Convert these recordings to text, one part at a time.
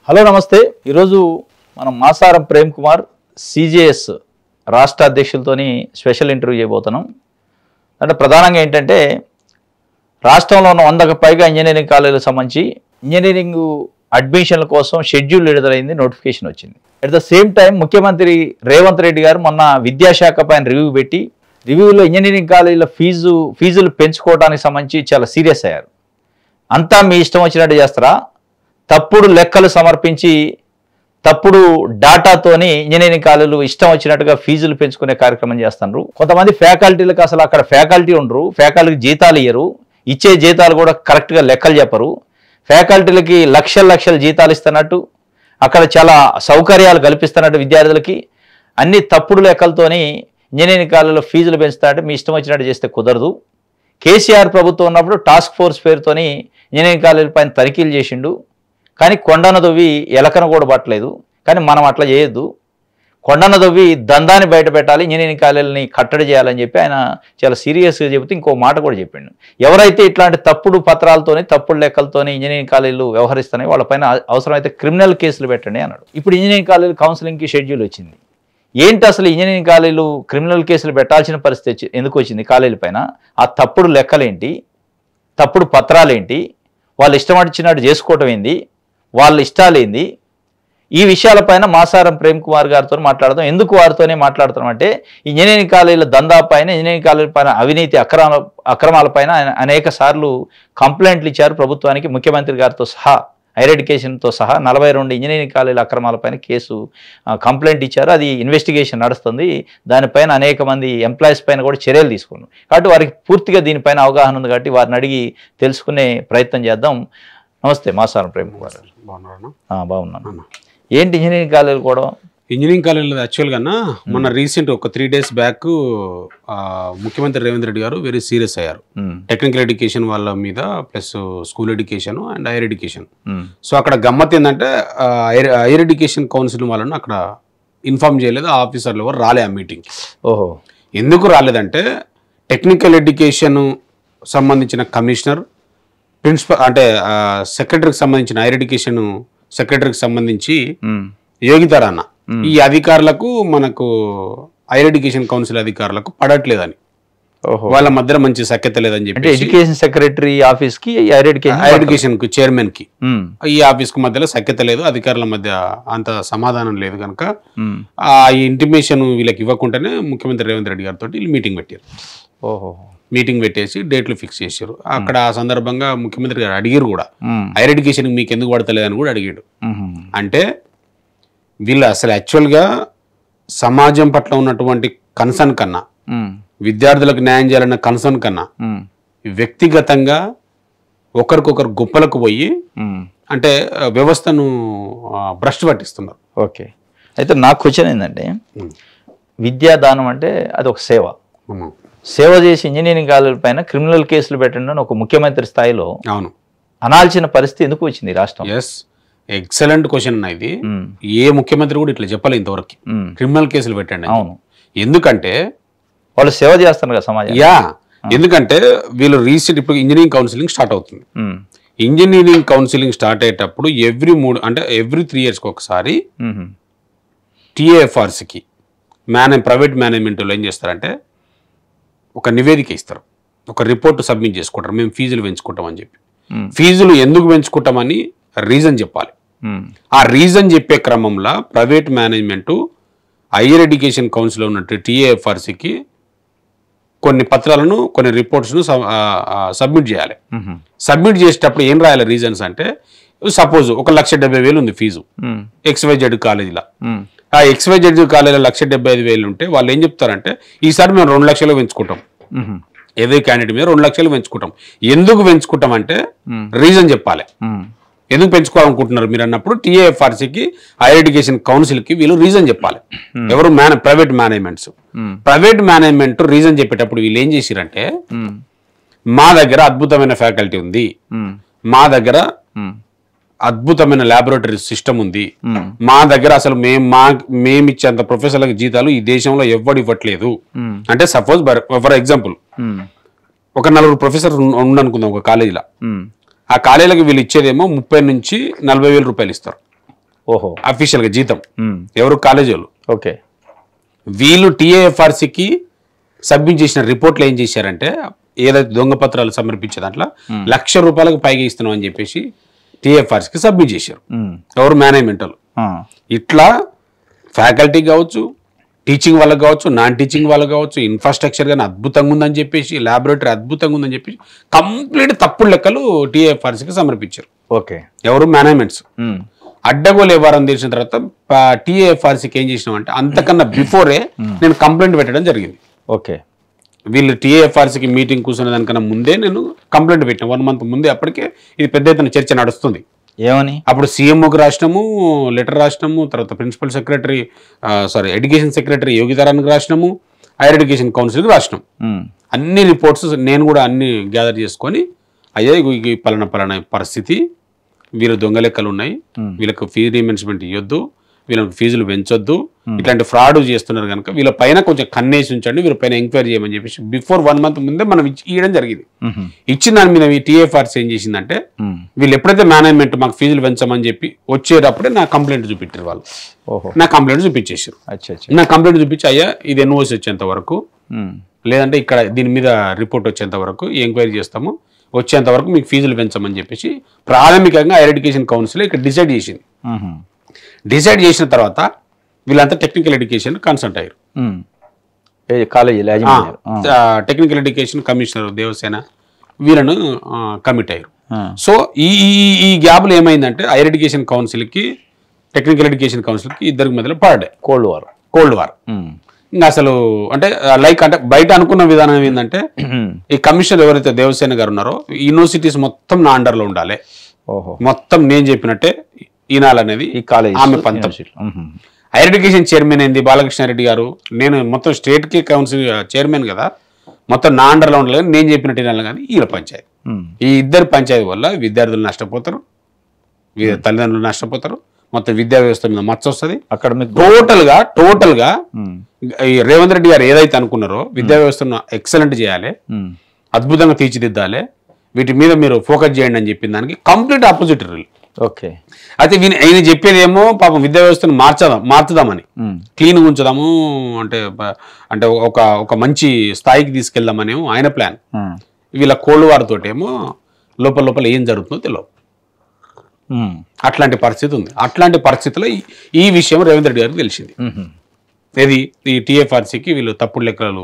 Hello నమస్తే. ఈరోజు మనం మాసారం ప్రేమ్ కుమార్ సిజేఎస్ రాష్ట్ర అధ్యక్షులతోని స్పెషల్ ఇంటర్వ్యూ చేయబోతున్నాం. అంటే ప్రధానంగా ఏంటంటే రాష్ట్రంలో ఉన్న 100కు పైగా ఇంజనీరింగ్ కాలేజీలకు సంబంధించి ఇంజనీరింగ్ అడ్మిషన్ల కోసం షెడ్యూల్ విడుదలైంది, నోటిఫికేషన్ వచ్చింది. అట్ ద సేమ్ టైం ముఖ్యమంత్రి రేవంత్ రెడ్డి గారు మొన్న విద్యాశాఖ పైన రివ్యూ పెట్టి రివ్యూలో ఇంజనీరింగ్ కాలేజీల ఫీజులు పెంచుకోవడానికి సంబంధించి చాలా సీరియస్ అయ్యారు. అంతా మీ ఇష్టం వచ్చినట్టు చేస్తారా, తప్పుడు లెక్కలు సమర్పించి తప్పుడు డాటాతోని ఇంజనీరింగ్ కాలేజీలు ఇష్టం వచ్చినట్టుగా ఫీజులు పెంచుకునే కార్యక్రమం చేస్తున్నారు. కొంతమంది ఫ్యాకల్టీలకు అసలు అక్కడ ఫ్యాకల్టీ ఉండరు, ఫ్యాకల్టీకి జీతాలు ఇయ్యరు, ఇచ్చే జీతాలు కూడా కరెక్ట్గా లెక్కలు చెప్పరు, ఫ్యాకల్టీలకి లక్షల జీతాలు ఇస్తున్నట్టు, అక్కడ చాలా సౌకర్యాలు కల్పిస్తున్నట్టు విద్యార్థులకి, అన్ని తప్పుడు లెక్కలతోని ఇంజనీరింగ్ కాలేజీలో ఫీజులు పెంచుతారంటే మీ ఇష్టం వచ్చినట్టు చేస్తే కుదరదు. కేసీఆర్ ప్రభుత్వం ఉన్నప్పుడు టాస్క్ ఫోర్స్ పేరుతోని ఇంజనీరింగ్ కాలేజీల పైన తనిఖీలు చేసిండు, కానీ కొండను దొవ్వి ఎలకను కూడా పట్టలేదు. కానీ మనం అట్లా చేయొద్దు, కొండను దొవ్వి దందాన్ని బయట పెట్టాలి, ఇంజనీరింగ్ కాలేజీలని కట్టడి చేయాలని చెప్పి ఆయన చాలా సీరియస్గా చెబితే ఇంకో మాట కూడా చెప్పిండు. ఎవరైతే ఇట్లాంటి తప్పుడు పత్రాలతోని తప్పుడు లెక్కలతోని ఇంజనీరింగ్ కాలేజీలు వ్యవహరిస్తున్నాయి వాళ్ళపైన అవసరమైతే క్రిమినల్ కేసులు పెట్టండి అన్నాడు. ఇప్పుడు ఇంజనీరింగ్ కాలేజీ కౌన్సిలింగ్కి షెడ్యూల్ వచ్చింది. ఏంటి అసలు ఇంజనీరింగ్ కాలేజీలు క్రిమినల్ కేసులు పెట్టాల్సిన పరిస్థితి ఎందుకు వచ్చింది? కాలేజీల పైన ఆ తప్పుడు లెక్కలేంటి, తప్పుడు పత్రాలేంటి, వాళ్ళు ఇష్టం వచ్చినట్టు చేసుకోవటం ఏంది, వాళ్ళ ఇష్టాలేంది, ఈ విషయాలపైన మాసారం ప్రేమ్ కుమార్ గారితో మాట్లాడదాం. ఎందుకు వారితోనే మాట్లాడుతున్నాం అంటే ఇంజనీరింగ్ కాలేజీల దందా పైన, ఇంజనీరింగ్ కాలేజీల పైన అవినీతి అక్రమాలపైన ఆయన అనేక సార్లు కంప్లైంట్లు ఇచ్చారు ప్రభుత్వానికి, ముఖ్యమంత్రి గారితో సహా, హైయర్ ఎడ్యుకేషన్తో సహా 42 ఇంజనీరింగ్ కాలేజీల అక్రమాలపైన కంప్లైంట్ ఇచ్చారు. అది ఇన్వెస్టిగేషన్ నడుస్తుంది, దానిపైన అనేక మంది ఎంప్లాయీస్ పైన కూడా చర్యలు తీసుకున్నాం. కాబట్టి వారికి పూర్తిగా దీనిపైన అవగాహన ఉంది, కాబట్టి వారిని అడిగి తెలుసుకునే ప్రయత్నం చేద్దాం. నమస్తే మాసారం ప్రేమ్ కుమార్. బాగున్నాను. ఏంటి ఇంజనీరింగ్ కాలేజీలు కూడా? ఇంజనీరింగ్ కాలేజీలో యాక్చువల్గా మొన్న రీసెంట్ ఒక 3 days బ్యాక్ ముఖ్యమంత్రి రేవంత్ రెడ్డి గారు వెరీ సీరియస్ అయ్యారు టెక్నికల్ ఎడ్యుకేషన్ వాళ్ళ మీద, plus school education and higher education. So అక్కడ గమ్మత్ ఏంటంటే హైయర్ ఎడ్యుకేషన్ కౌన్సిల్ వాళ్ళని అక్కడ ఇన్ఫార్మ్ చేయలేదు, ఆ ఆఫీసర్లు ఎవరు రాలే ఆ మీటింగ్కి. ఓహో, ఎందుకు రాలేదంటే టెక్నికల్ ఎడ్యుకేషన్ సంబంధించిన కమిషనర్, ప్రిన్సిపల్ అంటే సెక్రటరీకి సంబంధించిన హైయర్ ఎడ్యుకేషన్ సెక్రటరీకి సంబంధించి యోగితారాన్న ఈ అధికారులకు మనకు హైయర్ ఎడ్యుకేషన్ కౌన్సిల్ అధికారులకు పడట్లేదని, వాళ్ళ మధ్య మంచి సఖ్యత లేదని చెప్పి ఎడ్యుకేషన్ సెక్రటరీ ఆఫీస్ కి హైయర్ ఎడ్యుకేషన్ కు చైర్మన్ కి ఈ ఆఫీస్ కు మధ్యలో సఖ్యత లేదు, అధికారుల మధ్య అంత సమాధానం లేదు కనుక ఆ ఇంటిమేషన్ వీళ్ళకి ఇవ్వకుండానే ముఖ్యమంత్రి రేవంత్ రెడ్డి గారితో మీటింగ్ పెట్టారు. మీటింగ్ పెట్టేసి డేట్లు ఫిక్స్ చేశారు. అక్కడ ఆ సందర్భంగా ముఖ్యమంత్రి గారు అడిగారు కూడా, హైయర్ ఎడ్యుకేషన్ మీకు ఎందుకు పడతలేదని కూడా అడిగాడు. అంటే వీళ్ళు అసలు యాక్చువల్గా సమాజం పట్ల ఉన్నటువంటి కన్సర్న్ కన్నా, విద్యార్థులకు న్యాయం చేయాలన్న కన్సర్న్ కన్నా వ్యక్తిగతంగా ఒకరికొకరు గొప్పలకు పోయి అంటే వ్యవస్థను భ్రష్టు పట్టిస్తున్నారు. ఓకే, అయితే నాకు క్వశ్చన్ ఏంటంటే విద్యాదానం అంటే అది ఒక సేవ, సేవ చేసి ఇంజనీరింగ్ కాలేజీల పైన క్రిమినల్ కేసులు పెట్టండి అని ఒక ముఖ్యమంత్రి స్థాయిలో అవును అనాల్సిన పరిస్థితి ఎందుకు వచ్చింది రాష్ట్రం? ఎక్సలెంట్ క్వశ్చన్ అన్న ఇది. ఏ ముఖ్యమంత్రి కూడా ఇట్లా చెప్పలేదు ఇంతవరకు, క్రిమినల్ కేసులు పెట్టండి. అవును, ఎందుకంటే వాళ్ళు సేవ చేస్తున్నారు కదా సమాజం. ఎందుకంటే వీళ్ళు రీసెంట్ ఇప్పుడు ఇంజనీరింగ్ కౌన్సిలింగ్ స్టార్ట్ అవుతుంది. ఇంజనీరింగ్ కౌన్సిలింగ్ స్టార్ట్ అయ్యేటప్పుడు ఎవ్రీ 3 years ఒకసారి టీఏఎఫ్ఆర్సీకి ప్రైవేట్ మేనేజ్మెంట్లో ఏం చేస్తారంటే ఒక నివేదిక ఇస్తారు, ఒక రిపోర్ట్ సబ్మిట్ చేసుకుంటారు, మేము ఫీజులు పెంచుకుంటామని చెప్పి. ఫీజులు ఎందుకు పెంచుకుంటామని రీజన్ చెప్పాలి. ఆ రీజన్ చెప్పే క్రమంలో ప్రైవేట్ మేనేజ్మెంటు హైయర్ ఎడ్యుకేషన్ కౌన్సిల్లో ఉన్నట్టు టీఏఎఫ్ఆర్సీకి కొన్ని పత్రాలను, కొన్ని రిపోర్ట్స్ను సబ్మిట్ చేయాలి. సబ్మిట్ చేసేటప్పుడు ఏం రాయాలి రీజన్స్ అంటే, సపోజ్ 1,70,000 ఉంది ఫీజు XYZ కాలేజీలో, ఆ XYZ కాలేజీలో 1,75,000 ఉంటే వాళ్ళు ఏం చెప్తారంటే ఈసారి మేము 2 లక్షలు పెంచుకుంటాం, ఏదో క్యాండిడేట్ మీద 2 లక్షలు పెంచుకుంటాం. ఎందుకు పెంచుకుంటాం అంటే రీజన్ చెప్పాలి. ఎందుకు పెంచుకోవాలనుకుంటున్నారు మీరు అన్నప్పుడు టీఏఎఫ్ఆర్సీకి హైయర్ ఎడ్యుకేషన్ కౌన్సిల్కి వీళ్ళు రీజన్ చెప్పాలి. ఎవరు private managements. Private management reason చెప్పేటప్పుడు వీళ్ళు ఏం చేసిరంటే, మా దగ్గర అద్భుతమైన ఫ్యాకల్టీ ఉంది, మా దగ్గర అద్భుతమైన ల్యాబొరేటరీ సిస్టమ్ ఉంది, మా దగ్గర అసలు మేమిచ్చేంత ప్రొఫెసర్లకు జీతాలు ఈ దేశంలో ఎవ్వడు ఇవ్వట్లేదు అంటే, సపోజ్ ఫర్ ఎగ్జాంపుల్ ఒక 4 ప్రొఫెసర్ ఉండనుకుందాం ఒక కాలేజీలో, ఆ కాలేజీలకు వీళ్ళు ఇచ్చేదేమో 30 నుంచి 40 వేల రూపాయలు ఇస్తారు. ఓహో. అఫీషియల్గా జీతం. ఎవరు? కాలేజీ వాళ్ళు. ఓకే. వీళ్ళు టీఏఎఫ్ఆర్సీకి సబ్మిట్ చేసిన రిపోర్ట్లు ఏం చేశారంటే, ఏదైతే దొంగ పత్రాలు సమర్పించే దాంట్లో ₹1,00,000 పైగా ఇస్తున్నాం అని చెప్పేసి టీఏఎఫ్ఆర్సీకి సబ్మిట్ చేశారు. ఎవరు? మేనేజ్మెంట్ వాళ్ళు. ఇట్లా ఫ్యాకల్టీ కావచ్చు, టీచింగ్ వాళ్ళకి కావచ్చు, నాన్ టీచింగ్ వాళ్ళకి కావచ్చు, ఇన్ఫ్రాస్ట్రక్చర్ కానీ అద్భుతంగా ఉందని చెప్పేసి, ల్యాబొరేటరీ అద్భుతంగా ఉందని చెప్పేసి కంప్లీట్ తప్పుడు లెక్కలు టీఏఎఫ్ఆర్సీకి సమర్పించారు. ఓకే. ఎవరు? మేనేజ్మెంట్స్. అడ్డగోలు వ్యవహారం తెలిసిన తర్వాత టీఏఎఫ్ఆర్సీకి ఏం చేసినామంటే, అంతకన్నా బిఫోరే నేను కంప్లైంట్ పెట్టడం జరిగింది. ఓకే. వీళ్ళు టీఏఎఫ్ఆర్సీకి మీటింగ్ కూర్చునే దానికన్నా ముందే నేను కంప్లైంట్ పెట్టిన 1 month ముందే. అప్పటికే ఇది పెద్ద ఎత్తున చర్చ నడుస్తుంది. ఏమని? అప్పుడు సీఎంఓకి రాసినాము, లెటర్ రాసినాము, తర్వాత ప్రిన్సిపల్ సెక్రటరీ ఎడ్యుకేషన్ సెక్రటరీ యోగితారానికి రాసినాము, హైయర్ ఎడ్యుకేషన్ కౌన్సిల్కి రాసినాం. అన్ని రిపోర్ట్స్ నేను కూడా అన్ని గ్యాదర్ చేసుకొని, అయ్యా ఈ పలానా పరిస్థితి, వీళ్ళు దొంగ లెక్కలు ఉన్నాయి, వీళ్ళకి ఫీజు రీఇంబర్స్మెంట్ ఇవ్వద్దు, వీళ్ళకి ఫీజులు పెంచొద్దు, ఇట్లాంటి ఫ్రాడ్ చేస్తున్నారు కనుక వీళ్ళ పైన కొంచెం కన్నేసి ఉంచండి, వీళ్ళ పైన ఎంక్వైరీ చేయమని చెప్పేసి బిఫోర్ 1 month ముందే మనం ఇవ్వడం జరిగింది. ఇచ్చిన దాని మీద టీఏఎఫ్ఆర్సీ ఏం చేసిందంటే, వీళ్ళు ఎప్పుడైతే మేనేజ్మెంట్ మాకు ఫీజులు పెంచమని చెప్పి వచ్చేటప్పుడే నా కంప్లైంట్ చూపించారు వాళ్ళు. నా కంప్లైంట్ చూపించేసారు. నా కంప్లైంట్ చూపించి, అయ్యా ఇది ఎన్ఓసి వచ్చేంత వరకు, లేదంటే ఇక్కడ దీని మీద రిపోర్ట్ వచ్చేంత వరకు ఎంక్వైరీ చేస్తాము, వచ్చేంత వరకు మీకు ఫీజులు పెంచమని చెప్పేసి ప్రాథమికంగా హైయర్ ఎడ్యుకేషన్ కౌన్సిల్ ఇక్కడ డిసైడ్ చేసింది. డిసైడ్ చేసిన తర్వాత వీళ్ళంతా టెక్నికల్ ఎడ్యుకేషన్ కన్సల్ట్ అయ్యారు. టెక్నికల్ ఎడ్యుకేషన్ కమిషనర్ దేవసేన వీళ్ళను కమిట్ అయ్యారు. సో ఈ గ్యాప్లో ఏమైందంటే, హైయర్ ఎడ్యుకేషన్ కౌన్సిల్కి టెక్నికల్ ఎడ్యుకేషన్ కౌన్సిల్కి ఇద్దరికి మధ్యలో పడ్డాయి కోల్డ్ వార్. ఇంకా అసలు అంటే అంటే బయట అనుకున్న విధానం ఏంటంటే, ఈ కమిషనర్ ఎవరైతే దేవసేన గారు ఉన్నారో, యూనివర్సిటీస్ మొత్తం నా అండర్లో ఉండాలి, మొత్తం నేను చెప్పినట్టే ఈనాలనేది ఆమె పంతం. హైయర్ ఎడ్యుకేషన్ చైర్మన్ ఏంది బాలకృష్ణారెడ్డి గారు, నేను మొత్తం స్టేట్కి కౌన్సిల్ చైర్మన్ కదా, మొత్తం నా అండర్లో ఉండాలి, నేను చెప్పినట్టు వినాలి. కానీ వీళ్ళ పంచాయతీ, ఈ ఇద్దరు పంచాయతీ వల్ల విద్యార్థులు నష్టపోతారు, తల్లిదండ్రులు నష్టపోతారు, మొత్తం విద్యా వ్యవస్థ మీద మచ్చ వస్తుంది. అక్కడ టోటల్ గా ఈ రేవంత్ రెడ్డి గారు ఏదైతే అనుకున్నారో, విద్యా వ్యవస్థను ఎక్సలెంట్ చేయాలి, అద్భుతంగా తీర్చిదిద్దాలి, వీటి మీద మీరు ఫోకస్ చేయండి అని చెప్పిన దానికి కంప్లీట్ ఆపోజిట్ రూల్. ఓకే. అయితే ఆయన చెప్పేది ఏమో పాపం విద్యా వ్యవస్థను మార్చుదామని, క్లీన్గా ఉంచుదాము, అంటే ఒక మంచి స్థాయికి తీసుకెళ్దామనేమో ఆయన ప్లాన్. వీళ్ళ కోల్డ్ వార్ తోటేమో లోపల ఏం జరుగుతుందో తెలియదు. అట్లాంటి పరిస్థితి ఉంది. అట్లాంటి పరిస్థితుల్లో ఈ విషయం రేవంత్ రెడ్డి గారికి తెలిసింది. ఏది? ఈ టీఎఫ్ఆర్సీకి వీళ్ళు తప్పుడు లెక్కలు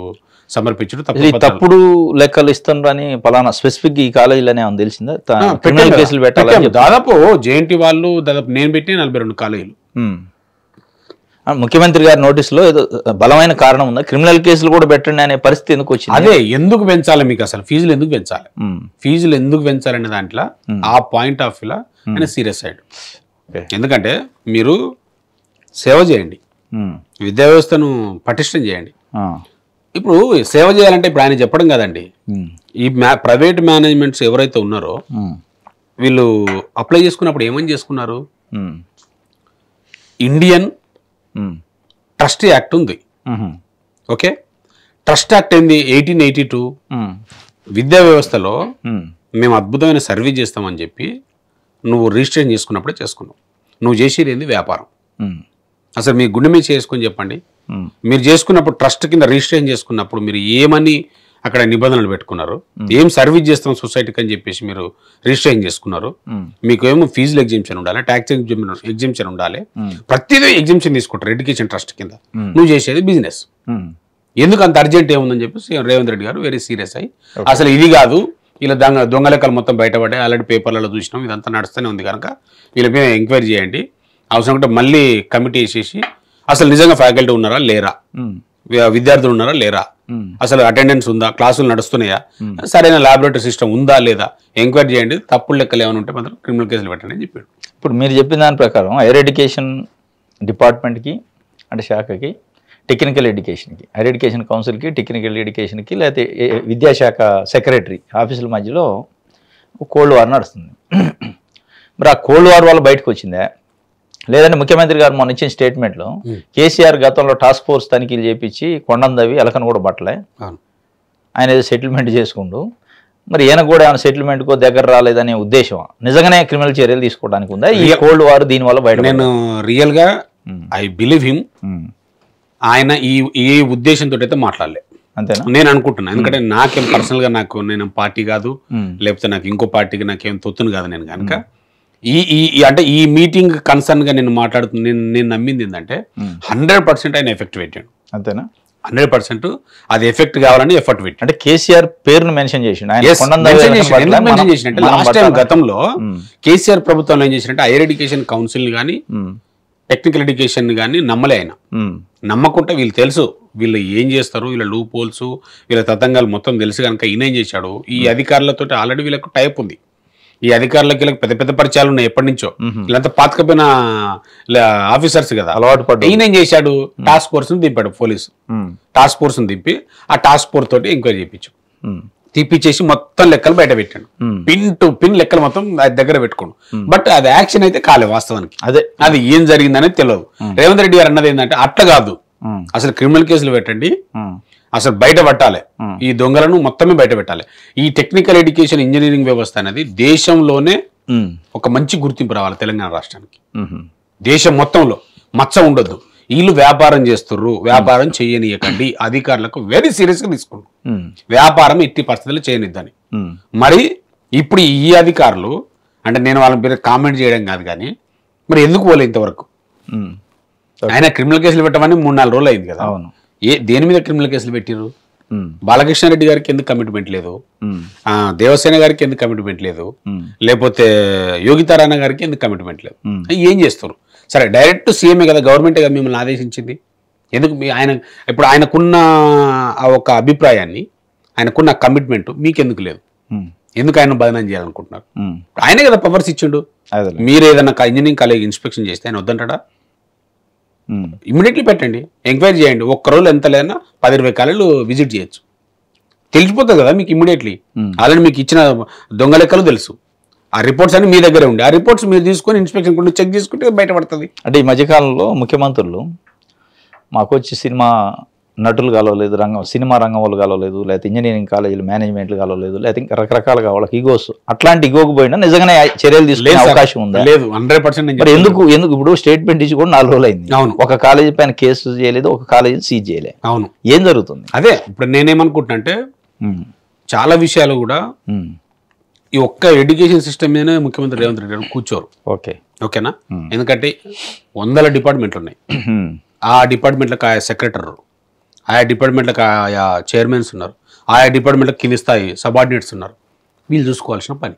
సమర్పించడం, తప్పుడు లెక్కలు ఇస్తుండ్రని పలానా స్పెసిఫిక్ ఈ కాలేజీలోనే అని తెలిసిందా? కేసులు పెట్టాలి దాదాపు జేఎన్టీ వాళ్ళు, దాదాపు నేను పెట్టి 42 కాలేజీలు. ముఖ్యమంత్రి గారి నోటీసులో ఏదో బలమైన కారణం ఉందా, క్రిమినల్ కేసులు కూడా పెట్టండి అనే పరిస్థితి ఎందుకు వచ్చింది? అదే ఎందుకు పెంచాలి మీకు, అసలు ఫీజులు ఎందుకు పెంచాలి, ఫీజులు ఎందుకు పెంచాలనే దాంట్లో ఆ పాయింట్ ఆఫ్ వ్యూలో ఆయన సీరియస్ అయ్యాడు. ఎందుకంటే మీరు సేవ చేయండి, విద్యా వ్యవస్థను పటిష్టం చేయండి. ఇప్పుడు సేవ చేయాలంటే ఇప్పుడు ఆయన చెప్పడం కదండి, ఈ ప్రైవేట్ మేనేజ్మెంట్స్ ఎవరైతే ఉన్నారో వీళ్ళు అప్లై చేసుకున్నప్పుడు ఏమని చేసుకున్నారు, ఇండియన్ ట్రస్ట్ యాక్ట్ ఉంది. ఓకే, ట్రస్ట్ యాక్ట్ ఏంది? 1882. విద్యా వ్యవస్థలో మేము అద్భుతమైన సర్వీస్ చేస్తామని చెప్పి నువ్వు రిజిస్ట్రేషన్ చేసుకున్నప్పుడే చేసుకున్నావు. నువ్వు చేసేది ఏంది? వ్యాపారం. అసలు మీ గుండె మీద చేసుకొని చెప్పండి, మీరు చేసుకున్నప్పుడు ట్రస్ట్ కింద రిజిస్ట్రేషన్ చేసుకున్నప్పుడు మీరు ఏమని అక్కడ నిబంధనలు పెట్టుకున్నారు, ఏం సర్వీస్ చేస్తాం సొసైటీకి అని చెప్పేసి మీరు రిజిస్ట్రేషన్ చేసుకున్నారు. మీకు ఏమో ఫీజులు ఎగ్జిబిషన్ ఉండాలి, ట్యాక్స్ ఎగ్జిబిషన్ ఉండాలి, ప్రతిదీ ఎగ్జిబిషన్ తీసుకుంటారు ఎడ్యుకేషన్ ట్రస్ట్ కింద. నువ్వు చేసేది బిజినెస్. ఎందుకు అంత అర్జెంట్ ఏముందని చెప్పేసి రేవంత్ రెడ్డి గారు వెరీ సీరియస్ అయ్యి, అసలు ఇది కాదు, ఇలా దొంగ లెక్కలు మొత్తం బయటపడ్డాయి, ఆల్రెడీ పేపర్లలో చూసినాం, ఇదంతా నడుస్తూనే ఉంది కనుక వీళ్ళ మీద ఎంక్వైరీ చేయండి, అవసరం ఉంటే మళ్ళీ కమిటీ వేసేసి అసలు నిజంగా ఫ్యాకల్టీ ఉన్నారా లేరా, విద్యార్థులు ఉన్నారా లేరా, అసలు అటెండెన్స్ ఉందా, క్లాసులు నడుస్తున్నాయా, సరైన ల్యాబొరేటరీ సిస్టమ్ ఉందా లేదా, ఎంక్వైరీ చేయండి, తప్పుడు లెక్కలు ఏమైనా ఉంటే మాత్రం క్రిమినల్ కేసులు పెట్టండి అని చెప్పాడు. ఇప్పుడు మీరు చెప్పిన దాని ప్రకారం హైయర్ ఎడ్యుకేషన్ డిపార్ట్మెంట్కి అంటే శాఖకి, టెక్నికల్ ఎడ్యుకేషన్కి, హైయర్ ఎడ్యుకేషన్ కౌన్సిల్కి, టెక్నికల్ ఎడ్యుకేషన్కి, లేకపోతే విద్యాశాఖ సెక్రటరీ ఆఫీసుల మధ్యలో కోల్డ్ వార్ నడుస్తుంది. మరి ఆ కోల్డ్ వార్ వల్ల బయటకు వచ్చిందా, లేదంటే ముఖ్యమంత్రి గారు మొన్న ఇచ్చిన స్టేట్మెంట్లో కేసీఆర్ గతంలో టాస్క్ ఫోర్స్ తనిఖీలు చేపించి కొండందవి ఎలకను కూడా బట్టలే, ఆయన ఏదో సెటిల్మెంట్ చేసుకుంటూ మరి ఈయన కూడా ఏమైనా సెటిల్మెంట్కో దగ్గర రాలేదనే ఉద్దేశం నిజంగానే క్రిమినల్ చర్యలు తీసుకోవడానికి ఉందా ఈ కోల్డ్ వార్ దీనివల్ల బయట? నేను రియల్గా ఐ బిలీవ్ హిమ్. ఆయన ఈ ఉద్దేశంతో అయితే మాట్లాడలే అంతేనా నేను అనుకుంటున్నాను. ఎందుకంటే నాకేం పర్సనల్గా నేను పార్టీ కాదు, లేకపోతే నాకు ఇంకో పార్టీకి నాకేం తొత్తును కాదు. నేను కనుక అంటే ఈ మీటింగ్ కన్సర్న్ గా నేను మాట్లాడుతున్నా, నేను నమ్మింది ఏంటంటే 100% ఆయన ఎఫెక్ట్ పెట్టాడు. అంతేనా? 100% అది ఎఫెక్ట్ కావాలని ఎఫర్ట్ పెట్టాడు. అంటే కేసీఆర్ పేరును మెన్షన్ చేసిండు. లాస్ట్ టైం గతంలో కేసీఆర్ ప్రభుత్వంలో ఏం చేసినట్టే హైయర్ ఎడ్యుకేషన్ కౌన్సిల్ కానీ టెక్నికల్ ఎడ్యుకేషన్ కానీ నమ్మలే ఆయన. నమ్మకుంటే వీళ్ళు తెలుసు వీళ్ళు ఏం చేస్తారు, వీళ్ళ లూప్ హోల్స్, వీళ్ళ తతంగాలు మొత్తం తెలుసు కనుక ఈయన ఏం చేశాడు, ఈ అధికారులతో ఆల్రెడీ వీళ్ళకు టైప్ ఉంది. ఈ అధికారులకి వీళ్ళకి పెద్ద పెద్ద పరిచయాలు ఉన్నాయి ఎప్పటి నుంచో. వీళ్ళంతా పాతకపోయిన ఆఫీసర్స్ కదా, అలవాటు పడ్డ. ఈయన ఏం చేశాడు, టాస్క్ ఫోర్స్ ని దింపాడు. పోలీసు టాస్క్ ఫోర్స్ ని దింపి ఆ టాస్క్ ఫోర్స్ తోటి ఎంక్వైరీ చేయించు, తీపిచ్చేసి మొత్తం లెక్కలు బయట పెట్టాడు. పిన్ టు పిన్ లెక్కలు మొత్తం దగ్గర పెట్టుకోండు. బట్ అది యాక్షన్ అయితే కాలేదు వాస్తవానికి. అది ఏం జరిగిందనేది తెలియదు. రేవంత్ రెడ్డి గారు అన్నది ఏంటంటే అట్లా కాదు, అసలు క్రిమినల్ కేసులు పెట్టండి, అసలు బయట పెట్టాలి, ఈ దొంగలను మొత్తమే బయట పెట్టాలి. ఈ టెక్నికల్ ఎడ్యుకేషన్ ఇంజనీరింగ్ వ్యవస్థ అనేది దేశంలోనే ఒక మంచి గుర్తింపు రావాలి తెలంగాణ రాష్ట్రానికి. దేశం మొత్తంలో మచ్చ ఉండొద్దు. వీళ్ళు వ్యాపారం చేస్తుర్రు, వ్యాపారం చేయనీయకండి, అధికారులకు వెరీ సీరియస్ గా తీసుకోండి, వ్యాపారం ఎట్టి పరిస్థితుల్లో చేయనిద్దని. మరి ఇప్పుడు ఈ అధికారులు అంటే నేను వాళ్ళ పేరు కామెంట్ చేయడం కాదు కానీ మరి ఎందుకు పోలే ఇంతవరకు? ఆయన క్రిమినల్ కేసులు పెట్టమని 3-4 రోజులు అయింది కదా. దేని మీద క్రిమినల్ కేసులు పెట్టిరు? బాలకృష్ణారెడ్డి గారికి ఎందుకు కమిట్మెంట్ లేదు, దేవసేన గారికి ఎందుకు కమిట్మెంట్ లేదు, లేకపోతే యోగితారాయణ గారికి ఎందుకు కమిట్మెంట్ లేదు? ఏం చేస్తారు? సరే డైరెక్ట్ సీఎంఏ కదా, గవర్నమెంటే కదా మిమ్మల్ని ఆదేశించింది. ఎందుకు ఆయన ఇప్పుడు ఆయనకున్న ఒక అభిప్రాయాన్ని, ఆయనకున్న కమిట్మెంట్ మీకెందుకు లేదు? ఎందుకు ఆయన బదనం చేయాలనుకుంటున్నారు? ఆయనే కదా పవర్స్ ఇచ్చిండు. మీరు ఏదన్నా ఇంజనీరింగ్ కాలేజ్ ఇన్స్పెక్షన్ చేస్తే ఆయన వద్దంటాడా? ఇమ్మీడియట్లీ పెట్టండి, ఎంక్వైరీ చేయండి. ఒక్కరోజు ఎంత లేదన్నా 10-20 కాలేజీలు విజిట్ చేయొచ్చు, తెలిసిపోతుంది కదా మీకు ఇమ్మీడియట్లీ. ఆల్రెడీ మీకు ఇచ్చిన దొంగ లెక్కలు తెలుసు, ఆ రిపోర్ట్స్ అన్ని మీ దగ్గరే ఉండి ఆ రిపోర్ట్స్ మీరు తీసుకొని ఇన్స్పెక్షన్ కూడా చెక్ చేసుకుంటే బయటపడుతుంది. అంటే ఈ మధ్యకాలంలో ముఖ్యమంత్రులు మాకు వచ్చి సినిమా నటులు కలవలేదు, సినిమా రంగం వాళ్ళు కలవలేదు, లేకపోతే ఇంజనీరింగ్ కాలేజీలు మేనేజ్మెంట్లు కలవలేదు, లేకపోతే ఇంకా రకరకాలుగా వాళ్ళకి ఈగోస్, అట్లాంటి ఈగోకు పోయినా నిజంగానే చర్యలు తీసుకునే అవకాశం ఉందా? లేదు, 100%. మరి ఎందుకు ఇప్పుడు స్టేట్మెంట్ ఇచ్చి కూడా 4 రోజులు అయింది. ఒక కాలేజీ పైన కేసు చేయలేదు, ఒక కాలేజీ సీజ్ చేయలేదు. అవును, ఏం జరుగుతుంది? అదే ఇప్పుడు నేనేమనుకుంటున్నా అంటే చాలా విషయాలు కూడా ఈ ఒక్క ఎడ్యుకేషన్ సిస్టమ్ మీదనే ముఖ్యమంత్రి రేవంత్ రెడ్డి గారు కూర్చోరు. ఓకేనా? ఎందుకంటే 100 డిపార్ట్మెంట్లు ఉన్నాయి. ఆ డిపార్ట్మెంట్లకు ఆయా సెక్రటరీ, ఆయా డిపార్ట్మెంట్లకు ఆయా చైర్మన్స్ ఉన్నారు, ఆయా డిపార్ట్మెంట్లకు కింది స్థాయి సబార్డినేట్స్ ఉన్నారు. వీళ్ళు చూసుకోవాల్సిన పని.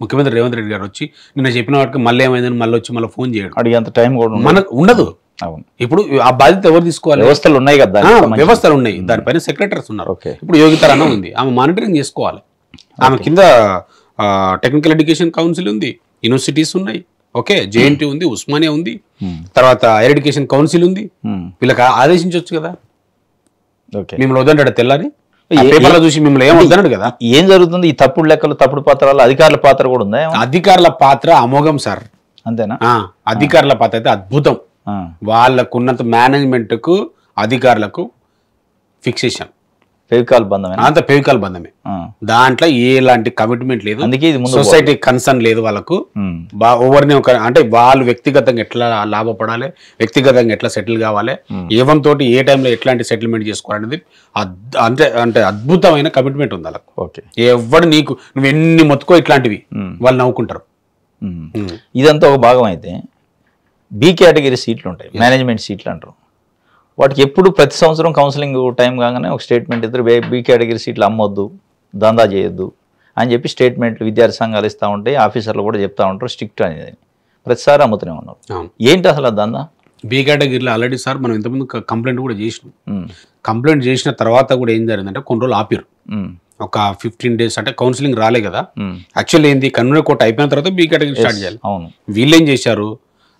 ముఖ్యమంత్రి రేవంత్ రెడ్డి గారు వచ్చి నిన్న చెప్పిన వాటికి మళ్ళీ ఏమైందని మళ్ళీ వచ్చి మళ్ళీ ఫోన్ చేయడం, అడిగేంత టైం కూడా మనకు ఉండదు. ఇప్పుడు ఆ బాధ్యత ఎవరు తీసుకోవాలి? వ్యవస్థలు ఉన్నాయి కదా, వ్యవస్థలు ఉన్నాయి, దానిపైన సెక్రటరీస్ ఉన్నారు. ఇప్పుడు యోగితారాయణ ఉంది, ఆమె మానిటరింగ్ చేసుకోవాలి. ఆమె కింద టెక్నికల్ ఎడ్యుకేషన్ కౌన్సిల్ ఉంది, యూనివర్సిటీస్ ఉన్నాయి, ఓకే, జేఎన్టీ ఉంది, ఉస్మానియా ఉంది, తర్వాత హైయర్ ఎడ్యుకేషన్ కౌన్సిల్ ఉంది. వీళ్ళకి ఆదేశించవచ్చు కదా. మిమ్మల్ని వద్దంటాడు తెల్లారి పేపర్లో చూసి మిమ్మల్ని ఏం వద్దన్నాడు కదా. ఏం జరుగుతుంది? ఈ తప్పుడు లెక్కలు, తప్పుడు పత్రాలు, అధికారుల పాత్ర కూడా ఉందా? అధికారుల పాత్ర అమోఘం సార్. అంతేనా? అధికారుల పాత్ర అయితే అద్భుతం. వాళ్ళకున్నంత మేనేజ్మెంట్ కు అధికారులకు ఫిక్సేషన్, ఫెవికాల్ బంధమే, అంత ఫెవికాల్ బంధమే. దాంట్లో ఎలాంటి కమిట్మెంట్ లేదు, సొసైటీ కన్సర్న్ లేదు వాళ్ళకు. ఎవరిని అంటే వాళ్ళు వ్యక్తిగతంగా ఎట్లా లాభపడాలి, వ్యక్తిగతంగా ఎట్లా సెటిల్ కావాలి, ఏవంతో ఏ టైంలో ఎట్లాంటి సెటిల్మెంట్ చేసుకోవాలనేది అంటే అద్భుతమైన కమిట్మెంట్ ఉంది వాళ్ళకు. ఎవడు నీకు నువ్వు ఎన్ని మొత్తుకో ఇట్లాంటివి వాళ్ళు నవ్వుకుంటారు. ఇదంతా ఒక భాగం అయితే బి కేటగిరీ సీట్లు ఉంటాయి, మేనేజ్మెంట్ సీట్లు అంటారు. వాటికి ఎప్పుడు ప్రతి సంవత్సరం కౌన్సిలింగ్ టైం కాగానే ఒక స్టేట్మెంట్ ఇద్దరు బి కేటగిరీ సీట్లు అమ్మొద్దు, దందా చేయొద్దు అని చెప్పి స్టేట్మెంట్లు విద్యార్థి సంఘాలు ఇస్తూ ఉంటాయి, ఆఫీసర్లు కూడా చెప్తా ఉంటారు స్ట్రిక్ట్ అనేది. ప్రతిసారి అమ్ముతూనే ఉన్నారు. ఏంటి అసలు ఆ దందా? బి కేటగిరీలో ఆల్రెడీ సార్ మనం ఇంతకుముందు కంప్లైంట్ కూడా చేసినాం. కంప్లైంట్ చేసిన తర్వాత కూడా ఏం జరిగిందంటే కొన్ని రోజులు ఆపిరు, ఒక 15 days. అంటే కౌన్సిలింగ్ రాలే కదా. యాక్చువల్లీ ఏంది, కన్వీనర్ కోర్టు అయిపోయిన తర్వాత బి కేటగిరీ స్టార్ట్ చేయాలి. వీళ్ళు ఏం చేశారు,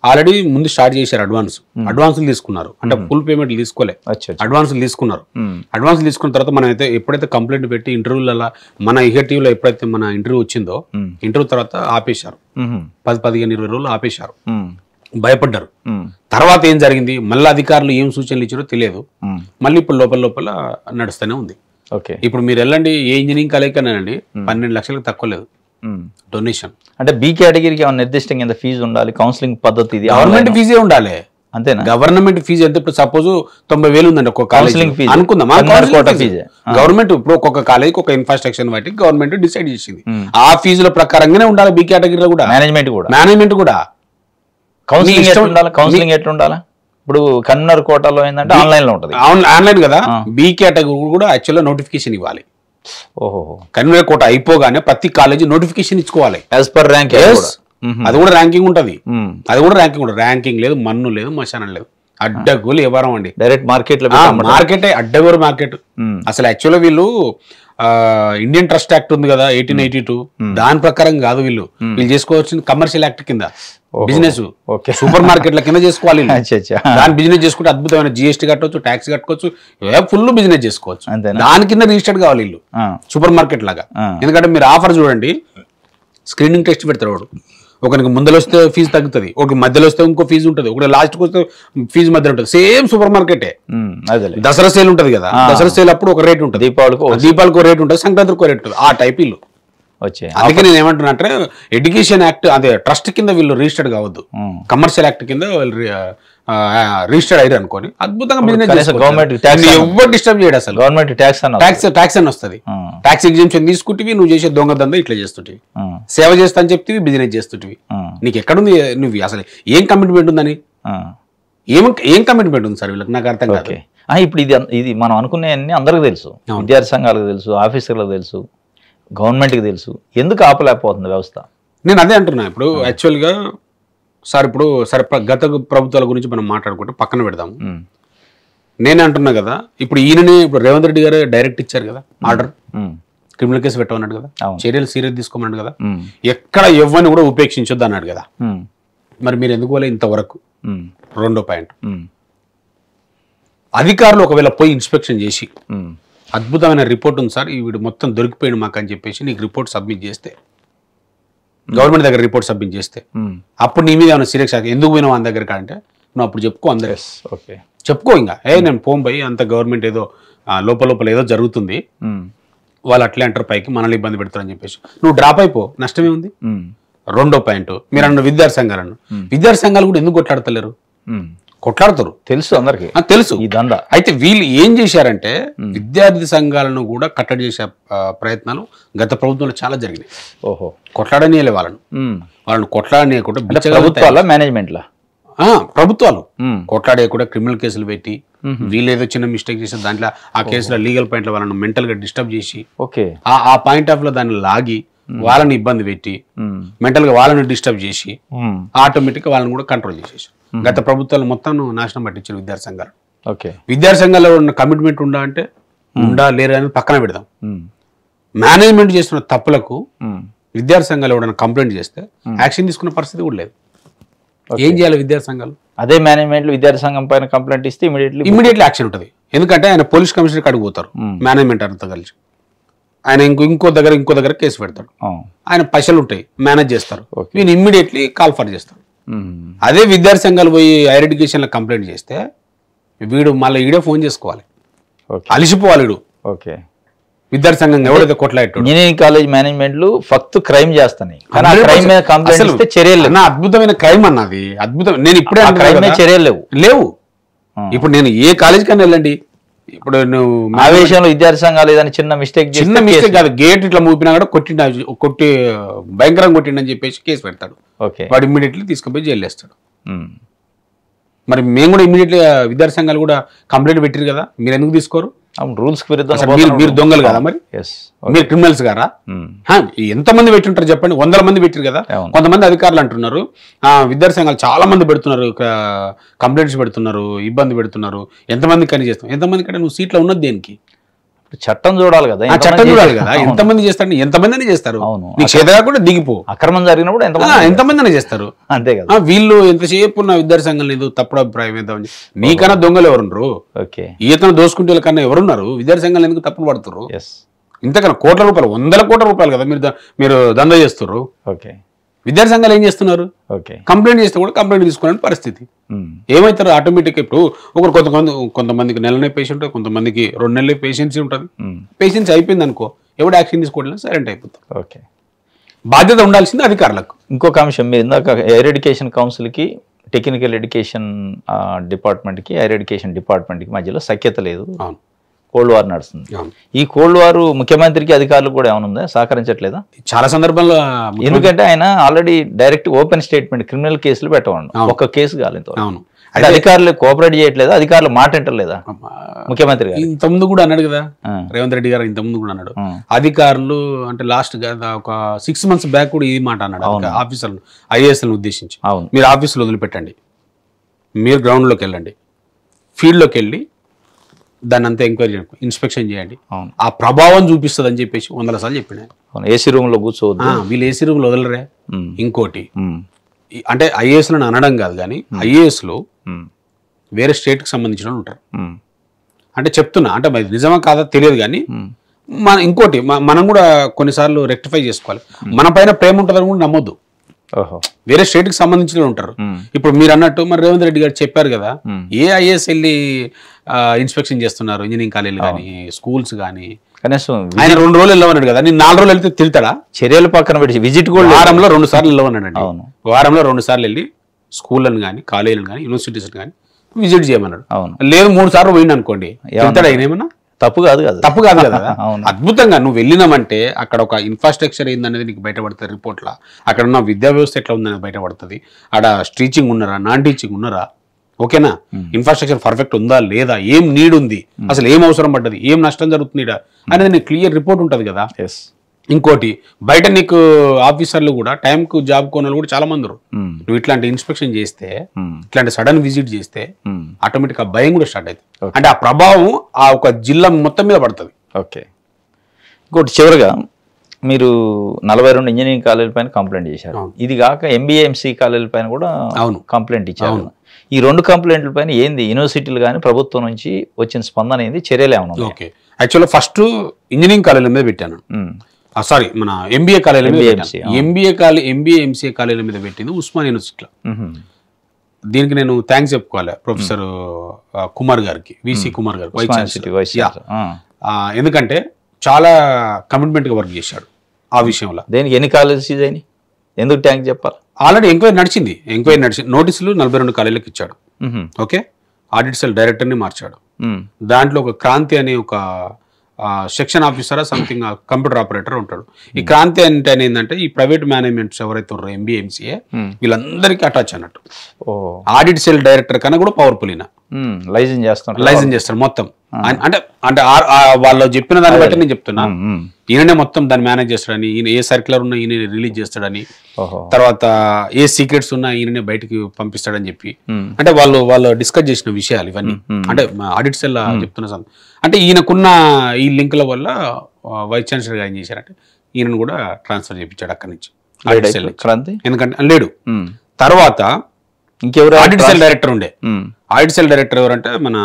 ఆల్రెడీ ముందు స్టార్ట్ చేశారు, అడ్వాన్సులు తీసుకున్నారు. అంటే ఫుల్ పేమెంట్లు తీసుకోలే, అడ్వాన్సులు తీసుకున్నారు. అడ్వాన్సులు తీసుకున్న తర్వాత మనం అయితే ఎప్పుడైతే కంప్లైంట్ పెట్టి ఇంటర్వ్యూలలో మన ఇహెటీవ్లో ఎప్పుడైతే మన ఇంటర్వ్యూ వచ్చిందో, ఇంటర్వ్యూ తర్వాత ఆపేశారు, 10-15-20 రోజులు ఆపేశారు, భయపడ్డారు. తర్వాత ఏం జరిగింది, మళ్ళీ అధికారులు ఏం సూచనలు ఇచ్చారో తెలియదు, మళ్ళీ ఇప్పుడు లోపల నడుస్తూనే ఉంది. ఓకే. ఇప్పుడు మీరు వెళ్ళండి ఏ ఇంజనీరింగ్ కాలేజ్ కనండి 12 లక్షలకు తక్కువ లేదు డొనేషన్. అంటే బి కేటగిరీకి ఏమైనా నిర్దిష్టంగా ఎంత ఫీజు ఉండాలి? కౌన్సిలింగ్ పద్ధతి ఇది గవర్నమెంట్ ఫీజే ఉండాలి. అంతేనా? గవర్నమెంట్ ఫీజు ఎంత? ఇప్పుడు సపోజ్ 90,000 ఉందండి ఒక్కొక్క కౌన్సిలింగ్ ఫీజు అనుకుందాం. ఫీజే గవర్నమెంట్ ఇప్పుడు ఒక్కొక్క కాలేజీకి ఒక ఇన్ఫ్రాస్ట్రక్చర్ బట్టి గవర్నమెంట్ డిసైడ్ చేసింది. ఆ ఫీజుల ప్రకారంగానే ఉండాలి బి కేటగిరీలో కూడా. మేనేజ్మెంట్ కూడా కౌన్సిలింగ్ ఎట్లా ఉండాలి? ఇప్పుడు కన్వీనర్ కోటాలో ఏంటంటే ఆన్లైన్ లో ఉంటుంది. ఆన్లైన్ కదా. బి కేటగిరీ కూడా యాక్చువల్గా నోటిఫికేషన్ ఇవ్వాలి. ఓహో. కన్వీనర్ కోట అయిపోగానే ప్రతి కాలేజీ నోటిఫికేషన్ ఇచ్చుకోవాలి. As per rank. అది కూడా ర్యాంకింగ్ ఉంటది. ర్యాంకింగ్ లేదు, మన్ను లేదు, మశానం లేదు, అడ్డగోలు వ్యవహారం అండి. డైరెక్ట్ మార్కెట్ మార్కెట్ అడ్డగోలు మార్కెట్. అసలు యాక్చువల్గా వీళ్ళు ఇండియన్ ట్రస్ట్ యాక్ట్ ఉంది కదా 1882, దాని ప్రకారం కాదు వీళ్ళు చేసుకోవాల్సింది కమర్షియల్ యాక్ట్ కింద. బిజినెస్ సూపర్ మార్కెట్ల కింద చేసుకోవాలి. దాని బిజినెస్ చేసుకుంటే అద్భుతమైన జిఎస్టీ కట్టవచ్చు, ట్యాక్స్ కట్టుకోవచ్చు, ఫుల్ బిజినెస్ చేసుకోవచ్చు. దాని కింద రిజిస్టర్డ్ కావాలి వీళ్ళు సూపర్ మార్కెట్ లాగా. ఎందుకంటే మీరు ఆఫర్ చూడండి, స్క్రీనింగ్ టెస్ట్ పెడతారు వాడు. ఒకరికి ముందర వస్తే ఫీజు తగ్గుతుంది, ఒకటి మధ్యలో వస్తే ఇంకో ఫీజు ఉంటుంది, ఒకటి లాస్ట్కి వస్తే ఫీజు మధ్యలో ఉంటుంది. సేమ్ సూపర్ మార్కెటే. దసరా సేల్ ఉంటుంది కదా, దసరా సేల్ అప్పుడు ఒక రేట్ ఉంటుంది, దీపావళికి రేట్ ఉంటుంది, సంక్రాంతికి రేట్ ఉంటుంది. ఆ టైప్ వీళ్ళు వచ్చే. అందుకే నేను ఏమంటున్నా అంటే ఎడ్యుకేషన్ యాక్ట్ అదే ట్రస్ట్ కింద వీళ్ళు రిజిస్టర్డ్ కావద్దు, కమర్షియల్ యాక్ట్ కింద వీళ్ళు రిజిస్టర్డ్ అయ్యారు అనుకోని అద్భుతంగా బిజినెస్. గవర్నమెంట్ ఎవరు డిస్టర్బ్ చేయడు అసలు. గవర్నమెంట్ ట్యాక్స్ అని వస్తుంది. ట్యాక్స్ ఎగ్జామ్షన్ తీసుకుంటే నువ్వు చేసే దొంగ దందా ఇట్లా చేస్తుంటివి, సేవ చేస్తా అని చెప్తే బిజినెస్ చేస్తుంటివి. నీకు ఎక్కడుంది? నువ్వు అసలు ఏం కమిట్మెంట్ ఉందని, ఏం కమిట్మెంట్ ఉంది సార్ వీళ్ళకి? నాకు అర్థం కాదు. ఇప్పుడు ఇది మనం అనుకునే అన్ని అందరికి తెలుసు, విద్యార్థి సంఘాలకు తెలుసు, ఆఫీసర్లకు తెలుసు, గవర్నమెంట్కి తెలుసు. ఎందుకు ఆపలేకపోతుంది వ్యవస్థ? నేను అదే అంటున్నా. ఇప్పుడు యాక్చువల్గా సార్ ఇప్పుడు సరే గత ప్రభుత్వాల గురించి మనం మాట్లాడుకుంటే పక్కన పెడదాము. నేనే అంటున్నా కదా, ఇప్పుడు ఈయననే ఇప్పుడు రేవంత్ రెడ్డి గారు డైరెక్ట్ ఇచ్చారు కదా ఆర్డర్, క్రిమినల్ కేసు పెట్టమన్నాడు కదా, చర్యలు సీరియస్ తీసుకోమన్నాడు కదా, ఎక్కడ ఎవరిని కూడా ఉపేక్షించొద్దు అన్నాడు కదా. మరి మీరు ఎందుకు పోలే ఇంతవరకు? రెండో పాయింట్, అధికారులు ఒకవేళ పోయి ఇన్స్పెక్షన్ చేసి అద్భుతమైన రిపోర్ట్ ఉంది సార్, వీడు మొత్తం దొరికిపోయాడు మాకు అని చెప్పేసి నీకు రిపోర్ట్ సబ్మిట్ చేస్తే, గవర్నమెంట్ దగ్గర రిపోర్ట్ సబ్మిట్ చేస్తే, అప్పుడు నీ మీద ఏమైనా సీరియస్ ఎందుకు పోయినావు మన దగ్గర అంటే నువ్వు అప్పుడు చెప్పుకో. అందరూ ఓకే చెప్పుకో. ఇంకా నేను పోం పోయి అంత గవర్నమెంట్ ఏదో లోపల ఏదో జరుగుతుంది, వాళ్ళు అట్లే అంటారు పైకి మనల్ని ఇబ్బంది పెడతారు అని చెప్పేసి నువ్వు డ్రాప్ అయిపో, నష్టమే ఉంది. రెండో పాయింట్, మీరు అన్న విద్యార్థి సంఘాలను, విద్యార్థి సంఘాలు కూడా ఎందుకు కొట్లాడతలేరు? కొట్లాడతారు, తెలుసు అందరికి, తెలుసు ఈ దందా. అయితే వీళ్ళు ఏం చేశారంటే విద్యార్థి సంఘాలను కూడా కట్టడి చేసే ప్రయత్నాలు గత ప్రభుత్వంలో చాలా జరిగినాయి. ఓహో, కొట్లాడనీయలే వాళ్ళని కొట్లాడనీయకుండా ప్రభుత్వాల మేనేజ్మెంట్లా ప్రభుత్వాలు కొట్లాడేయకుండా క్రిమినల్ కేసులు పెట్టి, వీళ్ళు ఏదో చిన్న మిస్టేక్ చేసి దాంట్లో ఆ కేసులో లీగల్ పాయింట్లో వాళ్ళని మెంటల్ గా డిస్టర్బ్ చేసి, ఆ పాయింట్ ఆఫ్ లో దాన్ని లాగి వాళ్ళని ఇబ్బంది పెట్టి మెంటల్ గా వాళ్ళని డిస్టర్బ్ చేసి ఆటోమేటిక్ గా వాళ్ళని కూడా కంట్రోల్ చేసేసి గత ప్రభుత్వాలు మొత్తం నాశనం పట్టించారు విద్యార్థి సంఘాలు. విద్యార్థి సంఘాల్లో ఉన్న కమిట్మెంట్ ఉందా అంటే ఉండా లేరా అని పక్కన పెడదాం. మేనేజ్మెంట్ చేస్తున్న తప్పులకు విద్యార్థి సంఘాలు ఎవరైనా కంప్లైంట్ చేస్తే యాక్షన్ తీసుకున్న పరిస్థితి కూడా లేదు. ఏం చేయాలి విద్యార్థి సంఘాలు? అదే మేనేజ్మెంట్ విద్యార్థి సంఘం పైన కంప్లైంట్ ఇస్తే ఇమీడియట్లీ యాక్షన్ ఉంటుంది. ఎందుకంటే ఆయన పోలీస్ కమిషనర్ కాడికి పోతారు, మేనేజ్మెంట్ అంతా కలిసి ఆయన ఇంకో దగ్గర కేసు పెడతాడు, ఆయన పైసలు ఉంటాయి, మేనేజ్ చేస్తారు, వీళ్ళు ఇమ్మీడియట్లీ కాల్ ఫర్ చేస్తారు. అదే విద్యార్థి సంఘాలు పోయి హైయర్ ఎడ్యుకేషన్ లో కంప్లైంట్ చేస్తే వీడు మళ్ళీ ఈడే ఫోన్ చేసుకోవాలి, అలిసిపోవాలి వీడు. ఓకే, విద్యార్థి సంఘం ఎవరైతే కొట్లాడతాడు ఇంజనీరింగ్ కాలేజ్ మేనేజ్మెంట్లు ఫక్త్ క్రైమ్ చేస్తాయి, చర్యలు అద్భుతమైన క్రైమ్ అన్నది అద్భుతం. నేను ఇప్పుడే చర్యలు లేవు. ఇప్పుడు నేను ఏ కాలేజ్ కన్నా వెళ్ళండి, ఇప్పుడు నువ్వు ఆవేశంలో విద్యార్థి సంఘాలు ఏదైనా చిన్న మిస్టేక్ కాదు, గేట్ ఇట్లా మూపినా కూడా కొట్టి భయంకరంగా కొట్టిండని చెప్పేసి కేసు పెడతాడు, వాడు ఇమ్మీడియట్లీ తీసుకుపోయి జైలు వేస్తాడు. మరి మేము కూడా ఇమ్మీడియట్లీ విద్యార్థి సంఘాలు కూడా కంప్లైంట్ పెట్టారు కదా, మీరు ఎందుకు తీసుకోరు? రూల్స్ మీరు దొంగలు కదా, మరి మీరు క్రిమినల్స్ గారా? ఎంతమంది పెట్టింటారు చెప్పండి, 100 మంది పెట్టారు కదా. కొంతమంది అధికారులు అంటున్నారు విద్యార్థి సంఘాలు చాలా మంది పెడుతున్నారు, కంప్లైంట్స్ పెడుతున్నారు, ఇబ్బంది పెడుతున్నారు. ఎంతమంది కని చేస్తాం? ఎంతమంది కంటే నువ్వు సీట్లో ఉన్నది దేనికి? చట్టం చూడాలి కదా, చట్టం చూడాలి కదా. ఎంతమంది చేస్తారు? ఎంతమంది అని చేస్తారు. నీకు చేతగా కూడా దిగిపో, అక్రమం జరిగినప్పుడు ఎంతమంది అని చేస్తారు, అంతే కదా. వీళ్ళు ఎంతసేపు ఉన్న విద్యార్థి సంఘం లేదు తప్పుడు అభిప్రాయం ఏద్దామని, నీకన్నా దొంగలు ఎవరున్నారు? ఈతను దోసుకుంటే కన్నా ఎవరున్నారు? విద్యార్థి సంఘాలు ఎందుకు తప్పుడు పడుతున్నారు? ఇంతకన్నా కోట్ల రూపాయలు, 100 కోట్ల రూపాయలు కదా మీరు దందా చేస్తున్నారు. విద్యార్థి సంఘాలు ఏం చేస్తున్నారు? ఓకే. కంప్లైంట్ చేస్తే కూడా కంప్లైంట్ తీసుకునే పరిస్థితి. ఏమవుతారు ఆటోమేటిక్ ఇప్పుడు కొంతమందికి నెలనే పేషెంట్, కొంతమందికి 2 నెలలే పేషెన్సీ ఉంటుంది. పేషెన్సీ అయిపోయింది అనుకో, ఎవడు యాక్షన్ తీసుకోవడం సైలెంట్ అయిపోతాం. ఓకే. బాధ్యత ఉండాల్సింది అధికారులకు. ఇంకొక అంశం, మీరు ఇందాక హైయర్ ఎడ్యుకేషన్ కౌన్సిల్కి టెక్నికల్ ఎడ్యుకేషన్ డిపార్ట్మెంట్కి హైయర్ ఎడ్యుకేషన్ డిపార్ట్మెంట్కి మధ్యలో సఖ్యత లేదు, కోల్డ్ వార్ నడుస్తుంది. ఈ కోల్డ్ వార్ ముఖ్యమంత్రికి అధికారులకు కూడా ఏమైనా ఉందా, సహకరించట్లేదా? చాలా సందర్భాల్లో ఎందుకంటే ఆయన already direct open statement criminal కేసులు పెట్టవండి, ఒక్క కేసు కాలేదు. అంటే అధికారులు కోఆపరేట్ చేయట్లేదా, అధికారులు మాట వింటలేదా ముఖ్యమంత్రి గారు? ఇంతకుముందు కూడా అన్నాడు కదా రేవంత్ రెడ్డి గారు, ఇంతకుముందు కూడా అన్నాడు అధికారులు అంటే లాస్ట్ ఒక 6 months బ్యాక్ కూడా ఈ మాట అన్నాడు ఆఫీసర్లు, ఐఏఎస్లను ఉద్దేశించి. మీరు ఆఫీసులు వదిలిపెట్టండి, మీరు గ్రౌండ్లోకి వెళ్ళండి, ఫీల్డ్లోకి వెళ్ళి దాన్ని అంతా ఎంక్వైరీ చేయండి, ఇన్స్పెక్షన్ చేయండి, ఆ ప్రభావం చూపిస్తుంది అని చెప్పేసి 100 సార్లు చెప్పిన. ఏసీ రూమ్ లో కూర్చోవద్దు, వీళ్ళు ఏసీ రూమ్ లో వదలరే. ఇంకోటి అంటే ఐఏఎస్లను అనడం కాదు కానీ ఐఏఎస్లు వేరే స్టేట్కి సంబంధించిన వాళ్ళు ఉంటారు. అంటే చెప్తున్నా, అంటే మరి నిజమా కాదా తెలియదు కానీ ఇంకోటి మనం కూడా కొన్నిసార్లు రెక్టిఫై చేసుకోవాలి. మన పైన ప్రేమ ఉంటుందని కూడా నమ్మొద్దు, వేరే స్టేట్కి సంబంధించిన ఉంటారు. ఇప్పుడు మీరు అన్నట్టు మరి రేవంత్ రెడ్డి గారు చెప్పారు కదా, ఏ ఐఏఎస్ వెళ్ళి ఇన్స్పెక్షన్ చేస్తున్నారు ఇంజనీరింగ్ కాలేజీలు కానీ స్కూల్స్ కానీ. కనీసం ఆయన 2 రోజులు వెళ్ళమన్నాడు కదా, నేను 4 రోజులు వెళ్తే తిడతాడా? చర్యలు పక్కన పెట్టి విజిట్ కూడా వారంలో 2 సార్లు వెళ్ళమన్నాడు. వారంలో 2 సార్లు వెళ్ళి స్కూళ్ళను కానీ కాలేజీలను కానీ యూనివర్సిటీస్ కానీ విజిట్ చేయమన్నాడు. లేదు 3 సార్లు పోయింది అనుకోండి, తిడతాడా? ఆయన ఏమన్నా తప్పు కాదు కదా, తప్పు కాదు కదా. అద్భుతంగా నువ్వు వెళ్ళినామంటే అక్కడ ఒక ఇన్ఫ్రాస్ట్రక్చర్ ఏందనేది నీకు బయటపడుతుంది రిపోర్ట్లా, అక్కడ ఉన్న విద్యా వ్యవస్థ ఎట్లా ఉందనేది బయటపడుతుంది, అక్కడ టీచింగ్ ఉన్నారా నాన్ టీచింగ్ ఉన్నారా, ఓకేనా, ఇన్ఫ్రాస్ట్రక్చర్ పర్ఫెక్ట్ ఉందా లేదా, ఏం నీడ్ ఉంది, అసలు ఏం అవసరం పడ్డది, ఏం నష్టం జరుగుతుంది అనేది నీకు క్లియర్ రిపోర్ట్ ఉంటుంది కదా. ఇంకోటి బయట నీకు ఆఫీసర్లు కూడా టైంకు జాబ్ కోనలు కూడా చాలా మంది. నువ్వు ఇట్లాంటి ఇన్స్పెక్షన్ చేస్తే, ఇట్లాంటి సడన్ విజిట్ చేస్తే ఆటోమేటిక్ ఆ భయం కూడా స్టార్ట్ అవుతుంది. అంటే ఆ ప్రభావం ఆ ఒక జిల్లా మొత్తం మీద పడుతుంది. ఓకే. ఇంకోటి చివరిగా మీరు 42 ఇంజనీరింగ్ కాలేజీల పైన కంప్లైంట్ చేశారు, ఇది కాక MBA MCA కాలేజీల పైన కూడా కంప్లైంట్ ఇచ్చారు. ఈ 2 కంప్లైంట్ల పైన ఏంది యూనివర్సిటీలు కానీ ప్రభుత్వం నుంచి వచ్చిన స్పందన ఏంది, చర్యలు ఏమన్నా? ఓకే, యాక్చువల్గా ఫస్ట్ ఇంజనీరింగ్ కాలేజీల మీద పెట్టాను, సారీ మన MBA కాలేజీల మీద, MBA MCA కాలేజీల మీద పెట్టింది ఉస్మాన్ యూనివర్సిటీలో. దీనికి నేను థ్యాంక్స్ చెప్పుకోవాలి ప్రొఫెసర్ కుమార్ గారికి, VC కుమార్ గారికి. ఎందుకంటే చాలా కమిట్మెంట్గా వర్క్ చేశాడు ఆ విషయంలో. దేనికి ఎన్ని కాలేజెస్ అయినాయి, ఎందుకు థ్యాంక్స్ చెప్పాలి? ఆల్రెడీ ఎంక్వైరీ నడిచింది, నోటీసులు 42 కాలేజీలకు ఇచ్చాడు. ఓకే, ఆడిట్ సెల్ డైరెక్టర్ని మార్చాడు. దాంట్లో ఒక క్రాంతి అనే ఒక సెక్షన్ ఆఫీసరా సంథింగ్ కంప్యూటర్ ఆపరేటర్ ఉంటాడు. ఈ క్రాంతి అంటే ఏంటంటే ఈ ప్రైవేట్ మేనేజ్మెంట్స్ ఎవరైతే ఉన్నారో MBA MCA వీళ్ళందరికీ అటాచ్ అన్నట్టు. ఆడిట్ సెల్ డైరెక్టర్ కన్నా కూడా పవర్ఫుల్ ఈయన, లైసెన్స్ చేస్తాడు మొత్తం. అంటే అంటే వాళ్ళు చెప్పిన దాన్ని బట్టి నేను చెప్తున్నా, ఈయననే మొత్తం దాన్ని మేనేజ్ చేస్తాడని, ఈయన ఏ సర్క్యులర్ ఉన్నా ఈయన రిలీజ్ చేస్తాడని, తర్వాత ఏ సీక్రెట్స్ ఉన్నా ఈయననే బయటికి పంపిస్తాడని చెప్పి, అంటే వాళ్ళు డిస్కస్ చేసిన విషయాలు ఇవన్నీ. అంటే ఆడిట్ సెల్ చెప్తున్నా. అంటే ఈయనకున్న ఈ లింకుల వల్ల వైస్ ఛాన్సలర్ గారు ఏం చేశారంటే ఈయనను కూడా ట్రాన్స్ఫర్ చేయించాడు అక్కడి నుంచి ఆడిట్ సెల్. ఎందుకంటే లేడు. తర్వాత ఇంకెవరు ఆడిట్ సెల్ డైరెక్టర్ ఉండే, ఆడిట్ సెల్ డైరెక్టర్ ఎవరంటే మన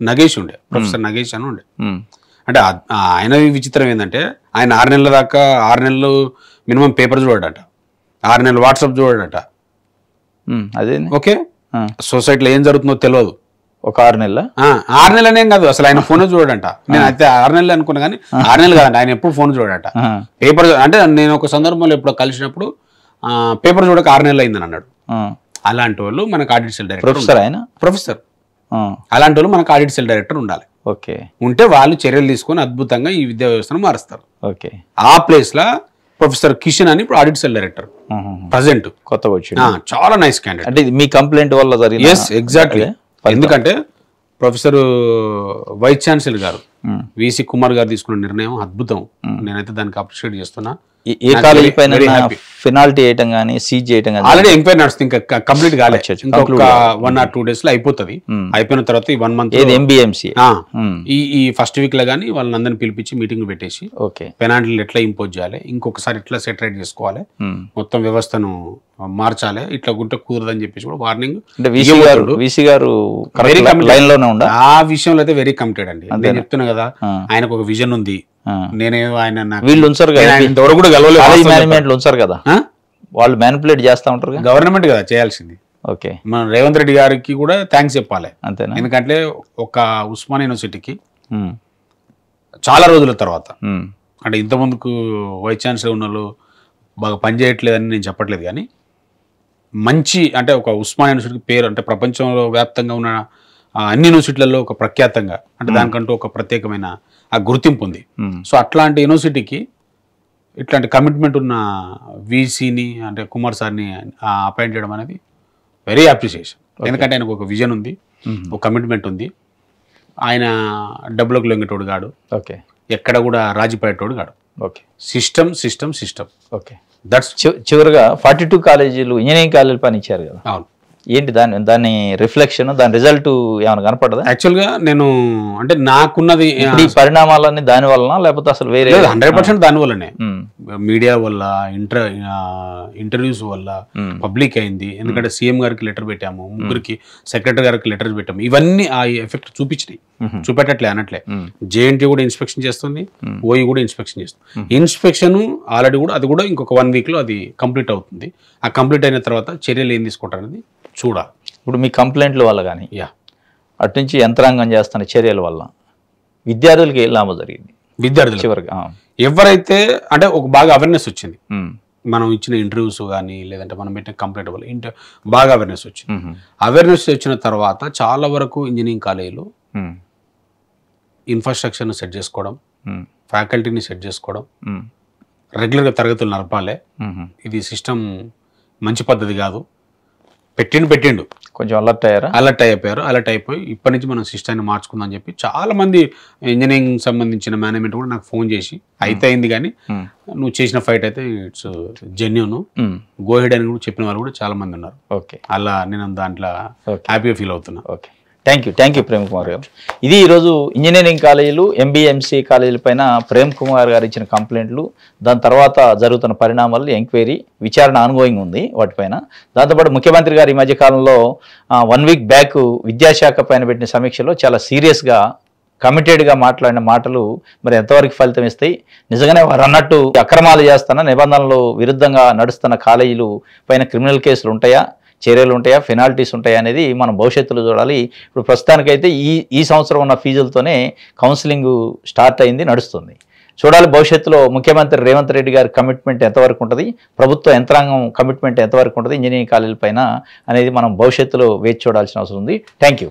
నగేష్ ఉండే, ప్రొఫెసర్ నగేష్ అని ఉండే. అంటే ఆయన విచిత్రం ఏంటంటే ఆయన 6 నెలల దాకా 6 నెలలు మినిమం పేపర్ చూడట, 6 నెలలు వాట్సాప్ చూడట. అదే ఓకే, సొసైటీలో ఏం జరుగుతుందో తెలియదు. ఒక 6 నెలల 6 నెలలేం కాదు, అసలు ఆయన ఫోన్ చూడట. నేను అయితే 6 నెలలు అనుకున్నా కానీ 6 నెలలు కాదండి, ఆయన ఎప్పుడు ఫోన్ చూడట. పేపర్ అంటే నేను ఒక సందర్భంలో ఎప్పుడో కలిసినప్పుడు పేపర్ చూడక 6 నెలలు అయిందని అన్నాడు. అలాంటి వాళ్ళు మనకు ఆడిట్ సెల్ డైరెక్టర్, ప్రొఫెసర్ ఆయన ప్రొఫెసర్, అలాంటి వాళ్ళు మనకు ఆడిట్ సెల్ డైరెక్టర్ ఉండాలి. ఓకే, ఉంటే వాళ్ళు చర్యలు తీసుకొని అద్భుతంగా ఈ విద్యా వ్యవస్థను మారుస్తారు. ఓకే, ఆ ప్లేస్ లా ప్రొఫెసర్ కిషన్ అని ఇప్పుడు ఆడిట్ సెల్ డైరెక్టర్ ప్రజెంట్ కొత్తగా వచ్చి, చాలా నైస్ క్యాండిడేట్. అంటే మీ కంప్లైంట్ వల్ల జరిగింది? Yes, exactly. ఎందుకంటే ప్రొఫెసర్ వైస్ ఛాన్సలర్ గారు VC కుమార్ గారు తీసుకున్న నిర్ణయం అద్భుతం, నేనైతే దానికి అప్రిషియేట్ చేస్తున్నా. ఏ కాలేజీ పైన పెనాల్టీ చేయటం కానీ సీజ్ చేయటం కానీ ఆల్రెడీ ఎంక్వైరీ నడుస్తుంది, ఇంకా కంప్లీట్ కాలేదు. ఇంకొక 1 or 2 days లో అయిపోతుంది. అయిపోయిన తర్వాత ఈ 1 month MBA MCA ఈ ఫస్ట్ వీక్ లో కానీ వాళ్ళందరినీ పిలిపించి మీటింగ్ పెట్టేసి పెనాల్టీలు ఎట్లా ఇంపోజ్ చేయాలి, ఇంకొకసారి ఎట్లా సెటరేట్ చేసుకోవాలి, మొత్తం వ్యవస్థను మార్చాలి, ఇట్లా గుంటే కుదరదని చెప్పేసి కూడా వార్నింగ్. VC గారు ఆ విషయంలో అయితే వెరీ కమిటెడ్ అండి. నేను చెప్తున్నా కదా, ఆయనకు ఒక విజన్ ఉంది. నేనేదో ఆయన వీళ్ళు ఉంచారు కదా, ఇంతవరకు కూడా గెలవలేదు. మేనేజ్మెంట్ ఉంచారు కదా, వాళ్ళు మ్యానిపులేట్ చేస్తూ ఉంటారు. గవర్నమెంట్ కదా చేయాల్సింది. ఓకే, మన రేవంత్ రెడ్డి గారికి కూడా థ్యాంక్స్ చెప్పాలి. అంతేనా? ఎందుకంటే ఒక ఉస్మానియా యూనివర్సిటీకి చాలా రోజుల తర్వాత, అంటే ఇంతకుముందుకు వైస్ ఛాన్సలర్ ఉన్న వాళ్ళు బాగా పనిచేయట్లేదని నేను చెప్పట్లేదు, కానీ మంచి అంటే ఒక ఉస్మానియా యూనివర్సిటీకి పేరు అంటే ప్రపంచంలో వ్యాప్తంగా ఉన్న అన్ని యూనివర్సిటీలలో ఒక ప్రఖ్యాతంగా, అంటే దానికంటూ ఒక ప్రత్యేకమైన ఆ గుర్తింపు ఉంది. సో అట్లాంటి యూనివర్సిటీకి ఇట్లాంటి కమిట్మెంట్ ఉన్న వీసీని అంటే కుమార్ సార్ని అపాయింట్ చేయడం అనేది వెరీ అప్రిసియేషన్. ఎందుకంటే ఆయనకు ఒక విజన్ ఉంది, ఒక కమిట్మెంట్ ఉంది. ఆయన డబ్బులకు లొంగేటోడు కాడు, ఓకే, ఎక్కడ కూడా రాజీపడేటోడు కాడు. Okay, system system system. Okay, that's చివరిగా 42 కాలేజీలు ఇంజనీరింగ్ కాలేజీలు పని ఇచ్చారు కదా, అవును. ఏంటి దాని రిఫ్లెక్షన్, దాని రిజల్ట్ ఏమైనా కనపడదా? యాక్చువల్గా నేను అంటే నాకున్నది ఈ పరిణామాలన్నీ దాని వలన లేకపోతే అసలు వేరే? 100% దాని వల్లనే, మీడియా వల్ల, ఇంటర్వ్యూస్ వల్ల పబ్లిక్ అయింది. ఎందుకంటే సీఎం గారికి లెటర్ పెట్టాము, ముగ్గురికి సెక్రటరీ గారికి లెటర్స్ పెట్టాము. ఇవన్నీ ఆ ఎఫెక్ట్ చూపించినాయి. చూపెట్టట్లే అనట్లే. జేఎన్టీ కూడా ఇన్స్పెక్షన్ చేస్తుంది, ఓఈ కూడా ఇన్స్పెక్షన్ చేస్తుంది. ఇన్స్పెక్షన్ ఆల్రెడీ కూడా అది కూడా ఇంకొక 1 వీక్లో అది కంప్లీట్ అవుతుంది. ఆ కంప్లీట్ అయిన తర్వాత చర్యలు ఏం తీసుకుంటారు అనేది చూడాలి. ఇప్పుడు మీ కంప్లైంట్ల వల్ల కానీ అటు నుంచి యంత్రాంగం చేస్తున్న చర్యల వల్ల విద్యార్థులకి ఏ లాభం జరిగింది? విద్యార్థులు చివరిగా ఎవరైతే అంటే ఒక బాగా అవేర్నెస్ వచ్చింది, మనం ఇచ్చిన ఇంటర్వ్యూస్ కానీ లేదంటే మనం పెట్టిన కంప్లైంట్ వల్ల బాగా అవేర్నెస్ వచ్చింది. అవేర్నెస్ వచ్చిన తర్వాత చాలా వరకు ఇంజనీరింగ్ కాలేజీలో ఇన్ఫ్రాస్ట్రక్చర్ని సెట్ చేసుకోవడం, ఫ్యాకల్టీని సెట్ చేసుకోవడం, రెగ్యులర్గా తరగతులు నడపాలి, ఇది సిస్టమ్ మంచి పద్ధతి కాదు, పెట్టిండు కొంచెం అలర్ట్ అయిపోయారు. అలర్ట్ అయిపోయి ఇప్పటి నుంచి మనం సిస్టాన్ని మార్చుకుందాం అని చెప్పి చాలా మంది ఇంజనీరింగ్ సంబంధించిన మేనేజ్మెంట్ కూడా నాకు ఫోన్ చేసి అయితే అయింది, కానీ నువ్వు చేసిన ఫైట్ అయితే ఇట్స్ జెన్యూన్, గో హెడ్ అని కూడా చెప్పిన వాళ్ళు కూడా చాలా మంది ఉన్నారు. ఓకే, అలా నేను దాంట్లో హ్యాపీగా ఫీల్ అవుతున్నా. Okay, thank you Prem Kumar గారు. ఇది ఈరోజు ఇంజనీరింగ్ కాలేజీలు, ఎంబీఏ, ఎంసీఏ కాలేజీల పైన ప్రేమ్ కుమార్ గారు ఇచ్చిన కంప్లైంట్లు, దాని తర్వాత జరుగుతున్న పరిణామాలు, ఎంక్వైరీ, విచారణ ఆన్గోయింగ్ ఉంది వాటిపైన. దాంతోపాటు ముఖ్యమంత్రి గారు ఈ మధ్య కాలంలో 1 వీక్ బ్యాక్ విద్యాశాఖ పైన పెట్టిన సమీక్షలో చాలా సీరియస్గా కమిటెడ్గా మాట్లాడిన మాటలు మరి ఎంతవరకు ఫలితం ఇస్తాయి? నిజంగానే వారు అన్నట్టు అక్రమాలు చేస్తున్న, నిబంధనలు విరుద్ధంగా నడుస్తున్న కాలేజీలు పైన క్రిమినల్ కేసులు ఉంటాయా, చర్యలు ఉంటాయా, పెనాల్టీస్ ఉంటాయా అనేది మనం భవిష్యత్తులో చూడాలి. ఇప్పుడు ప్రస్తుతానికైతే ఈ సంవత్సరం ఉన్న ఫీజులతోనే కౌన్సిలింగ్ స్టార్ట్ అయింది, నడుస్తుంది. చూడాలి భవిష్యత్తులో ముఖ్యమంత్రి రేవంత్ రెడ్డి గారి కమిట్మెంట్ ఎంతవరకు ఉంటుంది, ప్రభుత్వ యంత్రాంగం కమిట్మెంట్ ఎంతవరకు ఉంటుంది ఇంజనీరింగ్ కాలేజీల పైన అనేది మనం భవిష్యత్తులో వేచి చూడాల్సిన అవసరం ఉంది. Thank you.